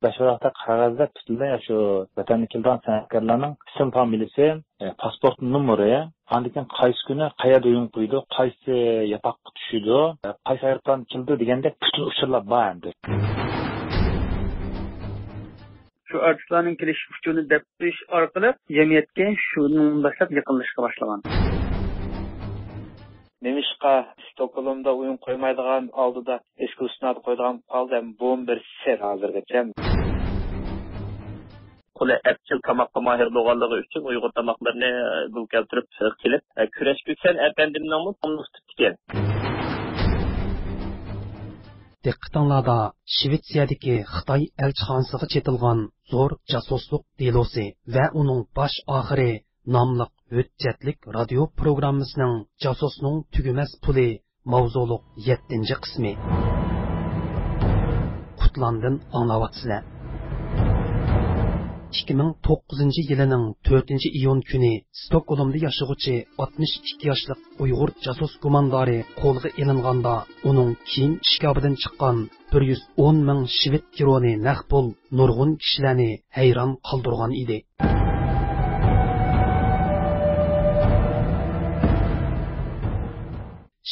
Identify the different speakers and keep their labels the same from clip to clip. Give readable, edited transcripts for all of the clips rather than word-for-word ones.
Speaker 1: Başvuraqda qog'ozda butunlay shu vatanga kelgan san'atkorlarning ism familiyasi, pasport nomeri, andikan qaysi kuni qayerda o'yin qo'ydi, qaysi yapoqqa tushdi, qaysi aeroplan keldi degandek butun uchurlar bor endi.
Speaker 2: Şu artistlarning kelish uchuni deb tush orqali jamiyatga shundan boshlab yaqinlashishga boshlagan.
Speaker 1: Nemishqa Stokgolmda o'yin qo'ymaydigan oldida ekskursiyaga qo'ydigan qoldi bu bir sir hozirgacha.
Speaker 3: Qo'li apchil tamoqqa mahir bo'lganligi uchun Uyg'ur tamoqlarini bu keltirib kelib, kurash Köksal efendimning tomliqtigan.
Speaker 4: Diqqatinglarda Shvetsiyadagi Xitoy elchixonasiga chetilgan zo'r jasuslik delosi va uning bosh oxiri nomli hujjatlik radio programmasining jasusning tugumas puli mavzuliq 7-qismi. Qutlandin anglawatsizlar. 2009 yilining 4-iyun kuni Stokgolmda yashovchi 62 yoshli Uyg'ur jasus gumondori qo'lga ilinganda uning kiyim shkabidan chiqqan 110 ming shved kroni naqd pul nurg'un kishilarni hayron qoldirgan edi.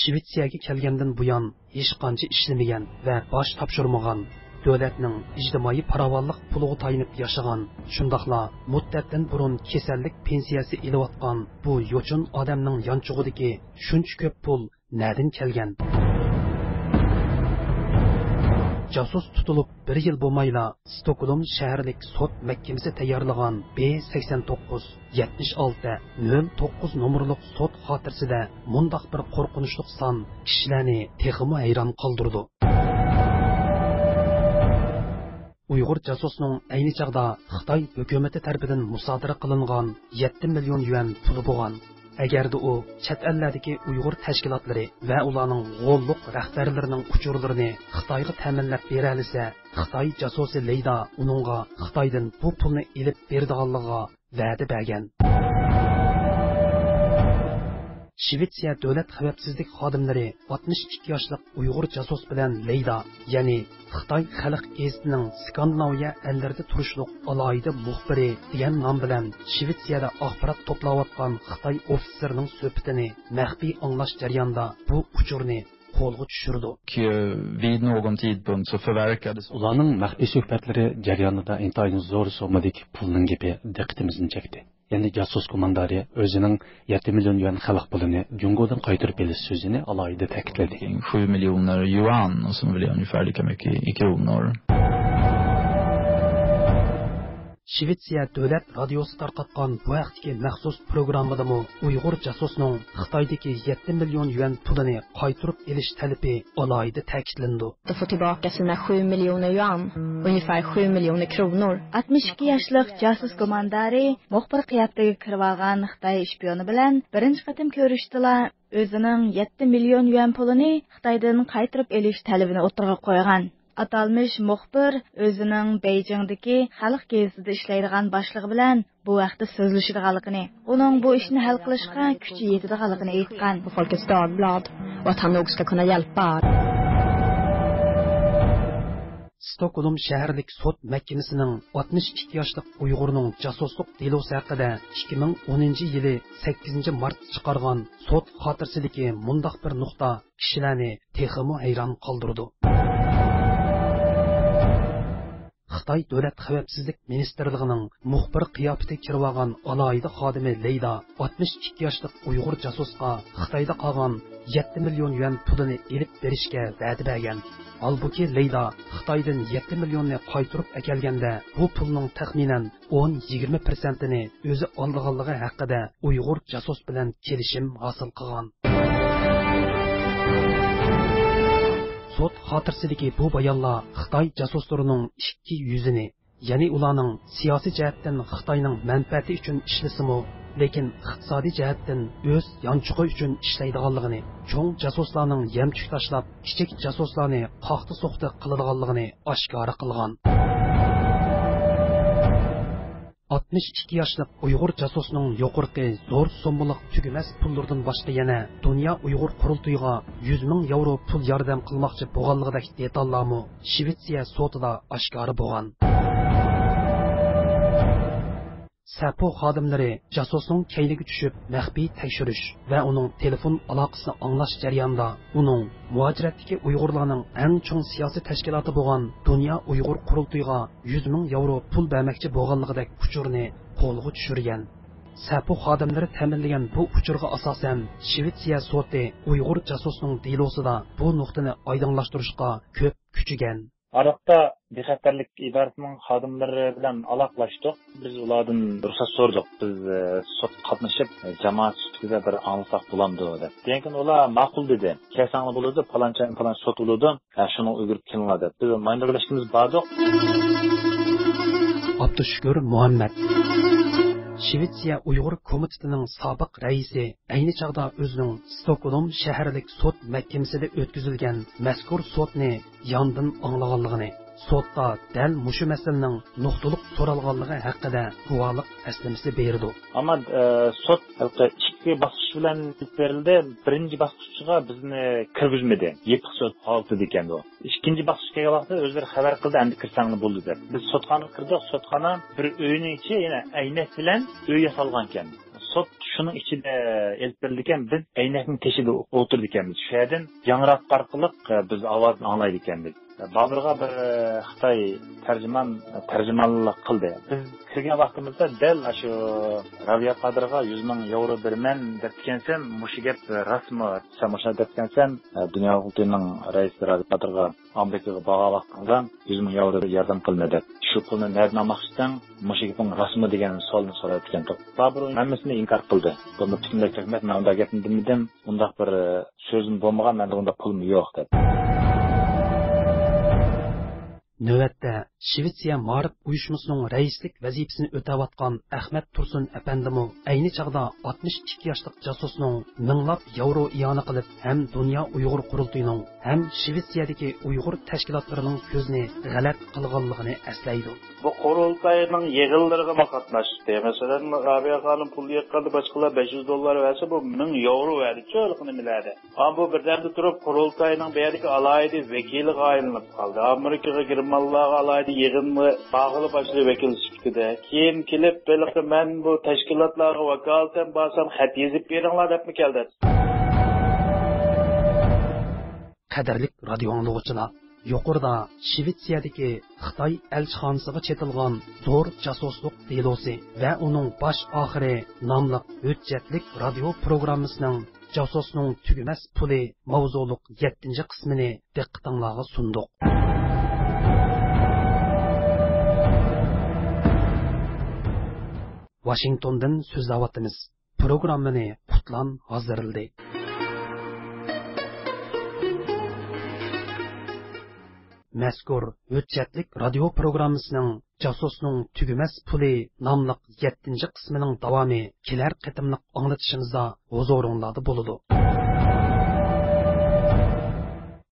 Speaker 4: Shvetsiyaga kelgandan buyon hech qancha ishlamagan va bosh topshirmagan, davlatning ijtimoiy farovonlik puliga tayinib yashagan, shundaqla muddatdan burun kasallik pensiyasi ilayotgan bu yo'chin odamning yonchug'idagi shuncha ko'p pul nerdan kelgan? Jasus tutilib 1 yil bo'lmayla Stokgolm shaharlik sud mahkamasi tayyorlagan B89-76-09 nomerli sud xotirasida mundaq bir qo'rqinchli son kishilarni texmo hayron qoldirdi. Uyg'ur jasusning ayni chaqda Xitoy hukumati tomonidan musodara qilingan 7 million yuan puli bo'lgan. Agarda u chet ellardagi Uyg'ur tashkilotlari va ularning g'olliq rahbarlarining uchurlarini Xitoyga ta'minlab bera olsa, Xitoy jasusi Leyda uningga Xitoydan bu pulni olib beradiganligiga va'da bergan. Shvetsiya davlat xavfsizlik xodimlari 62 yoshli Uyg'ur jasus bilan Leyda, ya'ni Xitoy xalq gazetining Skandinaviya ellarida turishliq alohida muxbiri degan nom bilan Shvetsiyada axborot to'playotgan Xitoy ofitserining suhbatini maxfiy anglash jarayonida bu uchurni qo'lga tushirdi.
Speaker 5: Vid någon tidpunkt så förverkades
Speaker 4: ularning maxfiy suhbatlari jarayonida intayin zo'r so'madagi pulning gapi diqqatimizni chekdi. Yani jasus komandari o'zining 7 million yuan xalq pulini Jungodan qaytarib olish so'zini alohida ta'kidladi.
Speaker 5: 7 miljoner yuan som väl är ungefär lika mycket i kronor.
Speaker 4: Shvetsiya davlat radiosi tarqatgan bu vaqtdagi maxsus programmada Uyg'ur jasusning Xitoydagi 7 million yuan pulini qaytarib olish talabi alohida ta'kidlandi.
Speaker 6: De får tillbaka sina 7 miljoner yuan, ungefär 7 miljoner kronor.
Speaker 7: 62 yoshli jasus komandari muxbir qiyofadagi kirib olgan Xitoy ishpiyoni bilan birinchi qatim ko'rishdilar. O'zining 7 million yuan pulini Xitoydan qaytarib olish talabini o'tirg'a qo'ygan. Atalmış muxbir o'zining Beijingdagi xalq gazetida ishlaydigan boshlig'i bilan bu vaqtda so'zlashadiganligini, uning bu ishni hal qilishga kuchi yetadiganligini aytgan.
Speaker 6: På Folkets Dagblad och att han nog ska kunna hjälpa.
Speaker 4: Stokgolm shaharlik sud mahkamasining 62 yoshli Uyg'urning jasuslik delosi haqida 2010 yili 8 mart chiqargan sud xotirasidagi mundaq bir nuqta kishilarni texmo hayron qoldirdi. Xitoy davlat xavfsizlik ministerligining muxbir qiyofati kirib olgan alohida xodimi Leyda 62 yoshli Uyg'ur jasusga Xitoyda qolgan 7 million yuan pulini olib berishga va'da bergan. Halbuki Leyda Xitoydan 7 millionni qaytarib kelganda bu pulning taxminan 10-20%ni o'zi olganligi haqida Uyg'ur jasus bilan kelishim hosil qilgan. Sud xotirasidagi bu bayonlar Xitoy jasuslarining ikki yuzini, ya'ni ularning siyosiy jihatdan Xitoyning manfaati uchun ishlasimi, lekin iqtisodiy jihatdan o'z yonchug'i uchun ishlaydiganligini, cho'ng jasuslarning yamchuk tashlab, kichik jasuslarni qoqti-so'qti qiladiganligini oshkora qilgan. 62 yoshli Uyg'ur jasusning yuqorqi zo'r so'mliq tugumas pullardan boshqa yana Dunyo Uyg'ur qurultoyiga 100 ming yevro pul yordam qilmoqchi bo'lganligidek detallarmi Shvetsiya sudida oshkora bo'lgan. Sapo xodimlari jasusning kayliga tushib maxfiy tekshirish va uning telefon aloqasini anglash jarayonida uning muajiratdagi Uyg'urlarning eng chong siyosiy tashkiloti bo'lgan Dunyo Uyg'ur qurultoyiga 100 ming yevro pul bermoqchi bo'lganligidek uchurni qo'lga tushirgan. Sapo xodimlari ta'minlagan bu uchurga asosan Shvetsiya sudi Uyg'ur jasusning delosida bu nuqtani oydinlashtirishga ko'p kuchigan.
Speaker 1: Araqda bexatarlik idoratının xodimlari bilan aloqalashdik. Biz ulardan ruxsat so'radik. Biz sud qatnashib, jamoat sudida bir anglashaq bo'lamdi deb. Keyin ular ma'qul dedi. Kelsanglar bo'ladi, falan sud bo'ladi. Shuni o'girib kelinglar deb. Biz maydaglashimiz bordik.
Speaker 4: Abdushukur Muhammad Shvetsiya Uyg'ur komitetining sobiq raisi ayni chog'da o'zining Stockholm shaharlik sud mahkamasida o'tkazilgan mazkur sudni yondan anglaganligini, sudda dal mushu masalaning nuqtaliq so'ralganligi haqida guvohlik aslamasi berdi.
Speaker 1: Ammo sud ikki bosqich bilan berildi. Birinchi bosqichga bizni kirgizmadi. Yepiq sud holati ekan bu. Ikkinchi bosqichga vaqtda o'zlari xabar qildi, endi kirsanglar bo'ldi deb. Biz sudxona kirdik. Sudxona bir uyning ichi yana aynak bilan uy yasalgan ekan. Sud shuning ichida elib berilgan, biz aynakning teshida o'tirdik ekanmiz. Shu yerdan yangroq orqali biz ovozni anglaydik ekanmiz. Babırga bir Xitoy tarjimonlik qildi. Biz kirgan vaqtimizda dal shu Rabiya Qadirga 100 ming yevro berman deb ketgan, mushi gap rasmi, samoshna deb ketgan, Dunyo qultining raisi Rabiya Qadirga Amerikaga borgan vaqtida 100 ming yevro yordam qilmadi. Shu pulni nerdan olmoqchisan, mushi gapning rasmi degan savolni so'rab ekan. Babur hammasini inkor qildi. Buni butunlay hukmat men unda gapni bilmadim. Undaq bir so'zim bo'lmagan, menda unda pulim yo'q deb.
Speaker 4: Növətdə Şvetsiya Marif uyuşmasının reislik vəzifəsini ötəvatqan Əhməd Tursun əpəndimi ayni çağda 62 yaşlıq casusның minglab yevro iyana qilib həm Dünya Uyğur Qurultayının həm Şvetsiyadakı Uyğur təşkilatlarının gözünü ғələt qılğanlığını əslaydı.
Speaker 8: Bu qurultayning yig'inlariga qatnashdi. Masalan, Rabiya xonim pul yetganda boshqalar $500 versa bu 1000 yevro verdi. Cho'liqni biladi. Ammo bu birdamda turib qurultayning bu yerdagi alayida vakiliga aylanib qoldi. Amerikaga girmanlarga alayida yig'inni bağlı başlı vakil sifatida. Keyin kelib belki men bu tashkilotlarga vakolatan borsam xat yozib beringlar debmi keldi.
Speaker 4: Qadrli radio anglag'uchilar, yuqorida Shvetsiyadagi Xitoy elchixonasiga chetilgan zo'r jasuslik delosi va uning bosh oxiri nomli hujjatlik radio programmasining jasusning tugumas puli mavzuliq 7-qismini diqqatingizga sundiq. Washingtondan so'zlayapmiz. Programmani Qutlan hozirladi. Mazkur hujjatlik radio programmasining jasusning tugumas puli nomli 7-qismining davomi kelar qatimliq anglatishimizda huzuringizda bo'ladi.